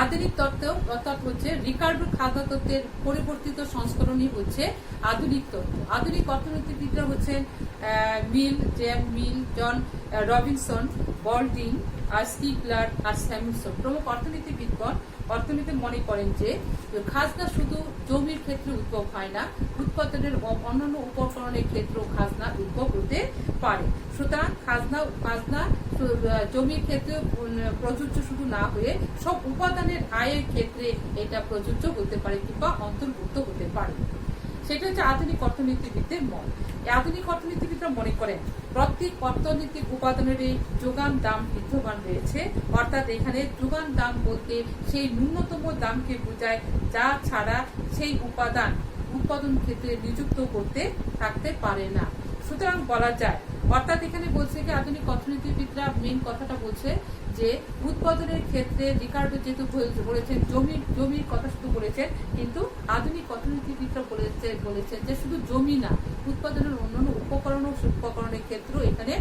আধুনিক তত্ত্ব অর্থাৎ হচ্ছে রিকার্ডো খাজনা তত্ত্বের পরিবর্তিত সংস্করণই হচ্ছে আধুনিক তত্ত্ব। আধুনিক অর্থনীতিবিদরা হচ্ছেন মিল, জন রবিনসন, বল্ডিং, আর স্টিগলার আর স্যামুলসন প্রমুখ অর্থনীতিবিদগণ অর্থনীতি মনে করেন যে খাজনা শুধু জমির ক্ষেত্রে উদ্ভব হয় না, উৎপাদনের অন্যান্য উপকরণের ক্ষেত্রেও খাজনা উদ্ভব হতে পারে। সুতরাং খাজনা জমির ক্ষেত্রে প্রযোজ্য শুধু না হয়ে সব উপাদানের আয়ের ক্ষেত্রে এটা প্রযোজ্য হতে পারে কিংবা অন্তর্ভুক্ত হতে পারে। সেটা হচ্ছে আধুনিক অর্থনীতিবিদদের মত। আধুনিক অর্থনীতিবিদরা মনে করেন প্রত্যেক অর্থনৈতিক উপাদানের যোগান দাম বিদ্যমান রয়েছে, অর্থাৎ এখানে যোগান দাম বলতে সেই ন্যূনতম দামকে বোঝায় যা ছাড়া সেই উৎপাদন ক্ষেত্রে নিযুক্ত করতে থাকতে পারে না। সুতরাং বলা যায়, অর্থাৎ এখানে বলছে কি আধুনিক অর্থনীতিবিদরা মেইন কথাটা বলছে যে উৎপাদনের ক্ষেত্রে রিকার্ডো যেহেতু বলেছেন জমির কথা শুধু বলেছেন, কিন্তু আধুনিক অর্থনীতিবিদরা বলেছেন যে শুধু জমি না, উৎপাদনের অন্যান্য উপকরণের ক্ষেত্রেও এখানে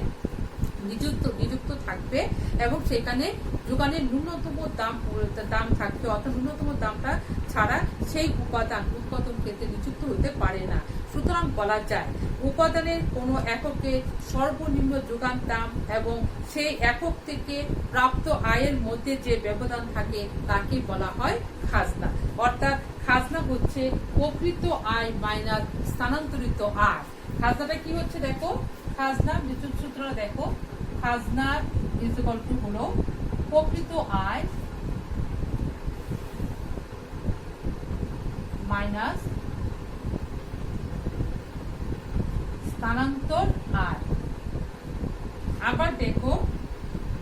নিযুক্ত থাকবে এবং সেখানে যোগানের ন্যূনতম দাম থাকবে, অর্থাৎ ন্যূনতম দামটা ছাড়া সেই উৎপাদন ক্ষেত্রে নিযুক্ত হতে পারে না। সুতরাং বলা যায় উপাদানের কোনো এককে সর্বনিম্ন যোগান দাম এবং সেই একক থেকে প্রাপ্ত আয়ের মধ্যে যে ব্যবধান থাকে তাকে বলা হয় খাজনা। অর্থাৎ খাজনা হচ্ছে প্রকৃত আয় মাইনাস স্থানান্তরিত আয়। খাজনাটা কি হচ্ছে দেখো, খাজনা সূত্রটা দেখো, খাজনা ইজ ইকুয়াল টু হলো প্রকৃত আয় মাইনাস স্থানান্তর আয়। আবার দেখো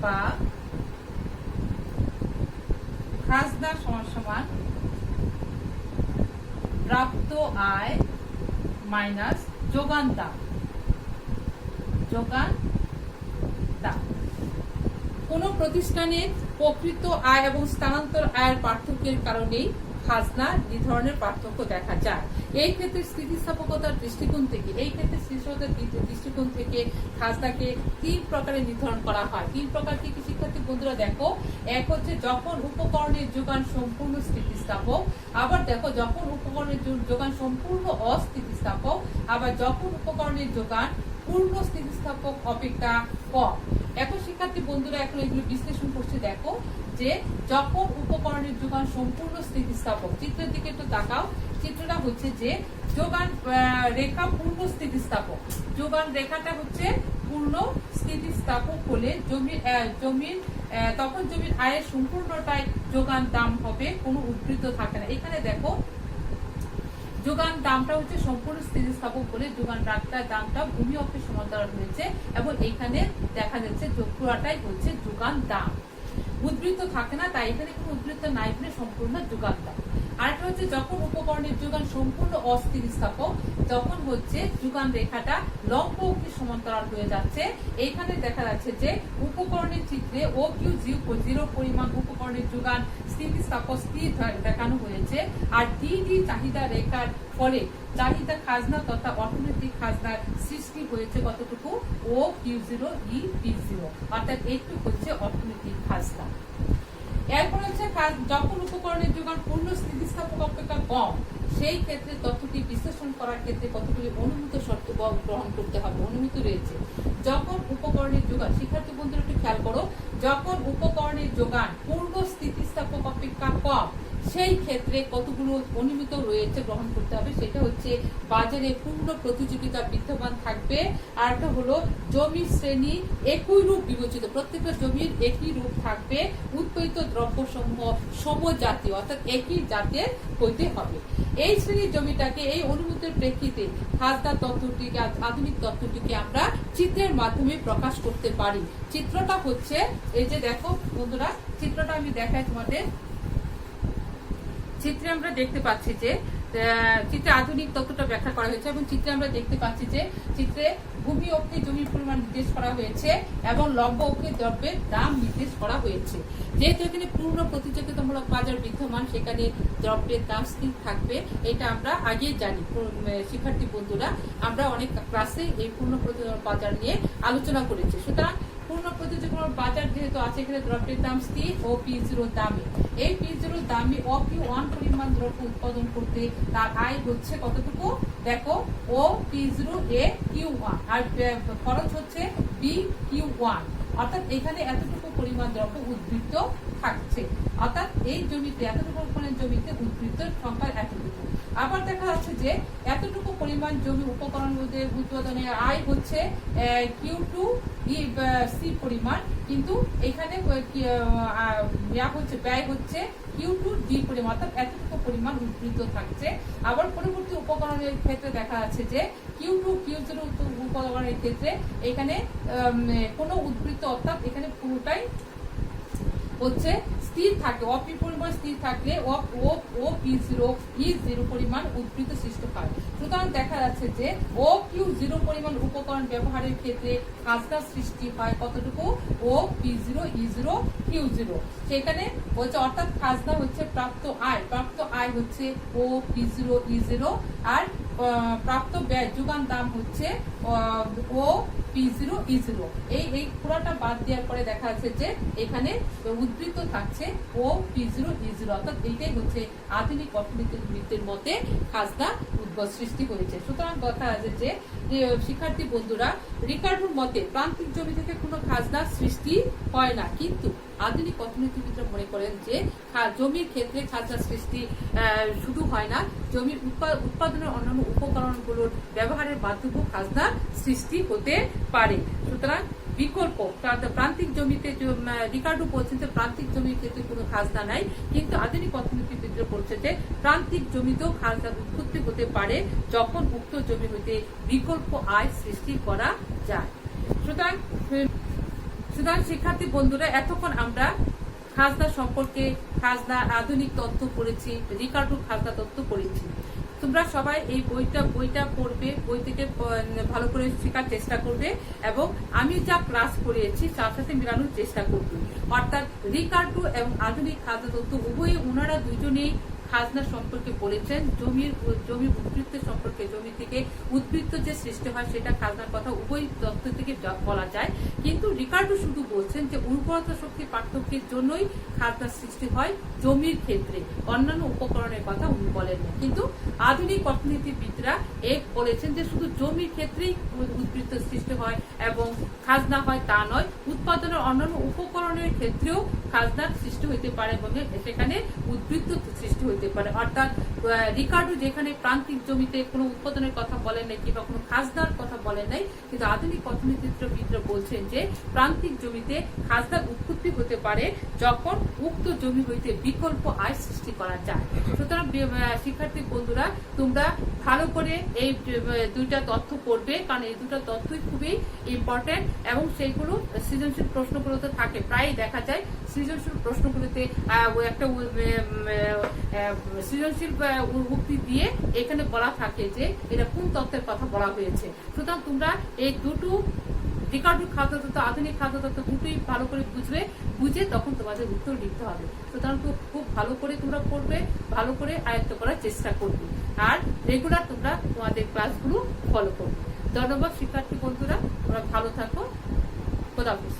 বা খাজনা সমান প্রাপ্ত আয় মাইনাস যোগান দাম। কোন প্রতিষ্ঠানের প্রকৃত আয় এবং স্থানান্তর আয়ের পার্থক্যের কারণেই খাজনা নির্ধারণের পার্থক্য দেখা যায়। এই ক্ষেত্রে স্থিতিস্থাপকতার দৃষ্টিকোণ থেকে খাজনাকে 3 প্রকারে নির্ধারণ করা হয়। 3 প্রকার কি শিক্ষার্থী বন্ধুরা দেখো, এক হচ্ছে যখন উপকরণের যোগান সম্পূর্ণ স্থিতিস্থাপক, আবার দেখো যখন উপকরণের যোগান সম্পূর্ণ অস্থিতিস্থাপক, আবার যখন উপকরণের যোগান পূর্ণ স্থিতিস্থাপক অপেক্ষা কম। এখন শিক্ষার্থী বন্ধুরা এখন এগুলো বিশ্লেষণ করছে, দেখো যে যখন উপকরণের যোগান সম্পূর্ণ স্থিতিস্থাপক, চিত্রের দিকে একটু তাকাও, চিত্রটা হচ্ছে যে যোগান রেখা পূর্ণ স্থিতিস্থাপক, যোগান রেখাটা হচ্ছে পূর্ণ স্থিতিস্থাপক হলে তখন জমির আয়ের সম্পূর্ণটাই যোগান দাম হবে, কোনো উদ্বৃত্ত থাকে না। এখানে দেখো যোগান দামটা হচ্ছে সম্পূর্ণ স্থিতিস্থাপক বলে যোগান দামটা ভূমি অক্ষের সমান্তরাল হয়েছে এবং এখানে দেখা যাচ্ছে পুরাটাই হচ্ছে যোগান দাম, উদ্বৃত্ত থাকে না, তাই এখানে কোনো উদ্বৃত্ত নাই বলে সম্পূর্ণ যোগান দাম। আরেকটা হচ্ছে যখন উপকরণের যোগান সম্পূর্ণ অস্থিতিস্থাপক, তখন হচ্ছে যোগান রেখাটা লম্ব অক্ষের সমান্তরাল হয়ে যাচ্ছে। এইখানে দেখা যাচ্ছে যে উপকরণের চিত্রে OQ0 পরিমাণ উপকরণের যোগান স্থিতিস্থাপক স্থির দেখানো হয়েছে, আর DD চাহিদা রেখার ফলে চাহিদা খাজনা তথা অর্থনৈতিক খাজনার সৃষ্টি হয়েছে কতটুকু, OQ0 অর্থাৎ এইটুকু হচ্ছে অর্থনৈতিক খাজনা। এরপর হচ্ছে যখন উপকরণের যোগান পূর্ণ স্থিতিস্থাপক অপেক্ষা কম, সেই ক্ষেত্রে তথ্যটি বিশ্লেষণ করার ক্ষেত্রে কতগুলি অনুমিত শর্ত গ্রহণ করতে হবে। অনুমিত রয়েছে যখন উপকরণের যোগান, শিক্ষার্থী বন্ধুরা একটু খেয়াল করো, যখন উপকরণের যোগান পূর্ণ স্থিতিস্থাপক অপেক্ষা কম, সেই ক্ষেত্রে কতগুলো অনুমিত রয়েছে গ্রহণ করতে হবে। সেটা হচ্ছে বাজারে পূর্ণ প্রতিযোগিতা বিদ্যমান থাকবে, আর একটা হলো জমির শ্রেণী একই রূপ বিবেচিত, প্রত্যেকটা জমির একই রূপ থাকবে, উৎপাদিত দ্রব্যসমূহ সমজাতীয় অর্থাৎ একই জাতের হইতে হবে। এই শ্রেণীর জমিটাকে এই অনুমিতের প্রেক্ষিতে খাজনা তত্ত্বটিকে, আধুনিক তত্ত্বটিকে আমরা চিত্রের মাধ্যমে প্রকাশ করতে পারি। চিত্রটা হচ্ছে এই যে দেখো বন্ধুরা, চিত্রটা আমি দেখাই তোমাদের। চিত্রে আমরা দেখতে পাচ্ছি যে চিত্রে আধুনিক তত্ত্বটা ব্যাখ্যা করা হয়েছে এবং চিত্রে আমরা দেখতে পাচ্ছি যে চিত্রে ভূমি অক্ষে জমির পরিমাণ নির্দেশ করা হয়েছে এবং লম্ব অক্ষে দ্রব্যের দাম নির্দেশ করা হয়েছে। যেহেতু এখানে পূর্ণ প্রতিযোগিতামূলক বাজার বিদ্যমান, সেখানে দ্রব্যের দাম স্থির থাকবে, এটা আমরা আগেই জানি শিক্ষার্থী বন্ধুরা, আমরা অনেক ক্লাসে এই পূর্ণ বাজার নিয়ে আলোচনা করেছি। সুতরাং পূর্ণ প্রতিযোগিতামূলক বাজার যেহেতু আছে, এখানে দ্রব্যের দাম স্থির ও P0 দামে, এই P0 দামে OQ1 পরিমাণ দ্রব্য উৎপাদন করতে তার আয় হচ্ছে কতটুকু দেখো, OP0 A Q1 আর খরচ হচ্ছে BQ1। অর্থাৎ এখানে এতটুকু পরিমাণ দ্রব্য উদ্বৃত্ত থাকছে, অর্থাৎ এই জমিতে এতটুকু পরিমাণ জমিতে উদ্বৃত্তের সংখ্যা এতটুকু। আবার দেখা যাচ্ছে যে এতটুকু পরিমাণ জমি উপকরণ মধ্যে উৎপাদনের আয় হচ্ছে Q2C পরিমাণ, কিন্তু এখানে ব্যয় হচ্ছে Q2D পরিমাণ, অর্থাৎ এতটুকু পরিমাণ উদ্বৃত্ত থাকছে। আবার পরবর্তী উপকরণের ক্ষেত্রে দেখা যাচ্ছে যে Q2Q0 উপকরণের ক্ষেত্রে এখানে কোনো উদ্বৃত্ত, অর্থাৎ এখানে পুরোটাই হচ্ছে স্থির থাকে, অপি পরিমাণ স্থির থাকলে OP0E0 পরিমাণ উদ্বৃত্ত সৃষ্টি হয়। সুতরাং দেখা যাচ্ছে যে OQ0 পরিমাণ উপকরণ ব্যবহারের ক্ষেত্রে খাজনা সৃষ্টি হয় কতটুকু, OP0E0 Q0 সেখানে বলছে, অর্থাৎ খাজনা হচ্ছে প্রাপ্ত আয় হচ্ছে OP0E0, আর প্রাপ্ত ব্যয় যোগান দাম হচ্ছে OP0E0। এই পুরোটা বাদ দেওয়ার পরে দেখা যাচ্ছে যে এখানে উদ্বৃত্ত থাকছে OP0E0, অর্থাৎ এইটাই হচ্ছে আধুনিক অর্থনীতির মতে খাজনা উদ্ভব সৃষ্টি হয়েছে। সুতরাং কথা আছে যে শিক্ষার্থী বন্ধুরা, রিকার্ডোর মতে প্রান্তিক জমি থেকে কোনো খাজনা সৃষ্টি হয় না, কিন্তু আধুনিক অর্থনীতিবিদরা মনে করেন যে জমির ক্ষেত্রে খাজনা সৃষ্টি শুধু হয় না, জমির উৎপাদনের অন্যান্য উপকরণগুলোর ব্যবহারের মাধ্যমেও খাজনা সৃষ্টি হতে পারে। সুতরাং বিকল্প প্রান্তিক জমিতে রিকার্ডো বলছেন যে প্রান্তিক জমির ক্ষেত্রে কোনো খাজনা নাই, কিন্তু আধুনিক অর্থনীতিবিদরা বলছে যে প্রান্তিক জমিতেও খাজনার উৎপত্তি হতে পারে যখন উক্ত জমি হইতে বিকল্প আয় সৃষ্টি করা যায়। সুতরাং শিক্ষার্থী বন্ধুরা, এতক্ষণ আমরা খাজনা সম্পর্কে আধুনিক তথ্য পড়েছি, রিকার্ডো খাজনা তথ্য পড়েছি। তোমরা সবাই এই বইটা পড়বে, বই থেকে ভালো করে শেখার চেষ্টা করবে এবং আমি যা ক্লাস করিয়েছি তার সাথে মেলানোর চেষ্টা করবে। অর্থাৎ রিকার্ডো এবং আধুনিক খাজনা তথ্য উভয়ই ওনারা দুজনেই খাজনা সম্পর্কে বলেছেন, জমির উদ্বৃত্তের সম্পর্কে, জমি থেকে উদ্বৃত্ত যে সৃষ্টি হয় সেটা খাজনার কথা উভয় তথ্য থেকে বলা যায়। কিন্তু রিকার্ডো শুধু বলছেন যে উর্বরতা শক্তি পার্থক্যের জন্যই খাজনা সৃষ্টি হয় জমির ক্ষেত্রে, অন্যান্য উপকরণের কথা উনি বলেন না। কিন্তু আধুনিক অর্থনীতিবিদরা বলেছেন যে শুধু জমির ক্ষেত্রেই উদ্বৃত্ত সৃষ্টি হয় এবং খাজনা হয় তা নয়, উৎপাদনের অন্যান্য উপকরণের ক্ষেত্রেও খাজনার সৃষ্টি হইতে পারে এবং সেখানে উদ্বৃত্ত সৃষ্টি হইতে পারে। অর্থাৎ রিকার্ডো যেখানে প্রান্তিক জমিতে কোনো উৎপাদনের কথা বলেন নাই কিংবা কোনো খাজনার কথা বলেন নাই, কিন্তু আধুনিক অর্থনীতিবিদরা বলছেন যে প্রান্তিক জমিতে খাজনার উৎপত্তি হতে পারে যখন উক্ত জমি হইতে বিকল্প আয় সৃষ্টি করা যায়। সুতরাং শিক্ষার্থী বন্ধুরা, তোমরা ভালো করে এই দুইটা তথ্য পড়বে, কারণ এই দুটা তথ্যই খুবই ইম্পর্টেন্ট এবং সেইগুলো সৃজনশীল প্রশ্নগুলোতে থাকে। প্রায় দেখা যায় সৃজনশীল প্রশ্নগুলোতে একটা সৃজনশীল উক্তি দিয়ে এখানে বলা থাকে যে এটা কোন তত্ত্বের কথা বলা হয়েছে। সুতরাং তোমরা এই দুটো রিকার্ডো খাজনা তত্ত্ব, আধুনিক খাজনা তত্ত্ব দুটোই ভালো করে বুঝে তখন তোমাদের উত্তর লিখতে হবে। সুতরাং খুব ভালো করে তোমরা পড়বে, ভালো করে আয়ত্ত করার চেষ্টা করবে, আর রেগুলার তোমরা তোমাদের ক্লাসগুলো ফলো করবে। ধন্যবাদ শিক্ষার্থী বন্ধুরা, তোমরা ভালো থাকো। খোদা হাফেজ।